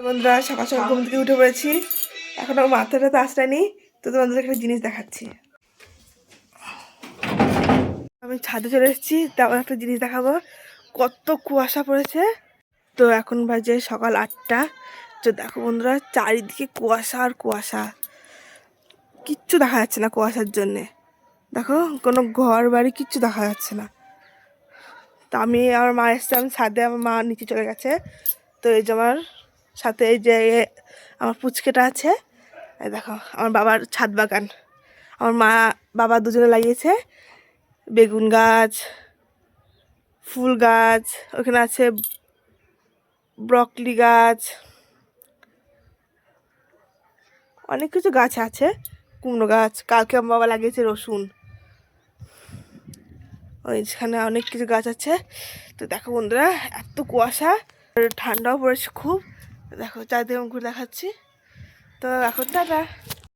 বন্ধুরা সকাল সকাল ঘুম থেকে উঠে পড়েছি, এখন আমার মাথাটা তো আসটানি। তো তোমাদের একটা জিনিস দেখাচ্ছি। আমি ছাদে চলে এসেছি, তেমন একটা জিনিস দেখাবো। কত কুয়াশা পড়েছে। তো এখন বাজে সকাল 8টা। তো দেখো বন্ধুরা, চারিদিকে কুয়াশা আর কুয়াশা, কিচ্ছু দেখা যাচ্ছে না কুয়াশার জন্যে। দেখো কোনো ঘর বাড়ি কিচ্ছু দেখা যাচ্ছে না। তো আমি আমার মা এসছে, আমি ছাদে, আমার মা নিচে চলে গেছে। তো এই যে আমার সাথে এই যে আমার পুচকেটা আছে। এই দেখো আমার বাবার ছাদ বাগান, আমার মা বাবা দুজনে লাগিয়েছে বেগুন গাছ, ফুল গাছ, ওখানে আছে ব্রকলি গাছ, অনেক কিছু গাছ আছে, কুমড়ো গাছ। কালকে আমার বাবা লাগিয়েছে রসুন। ওইখানে অনেক কিছু গাছ আছে। তো দেখো বন্ধুরা, এত কুয়াশা, ঠান্ডাও পড়েছে খুব। দেখো চারদিকে ঘুরে দেখাচ্ছি। তো এখন টাটা।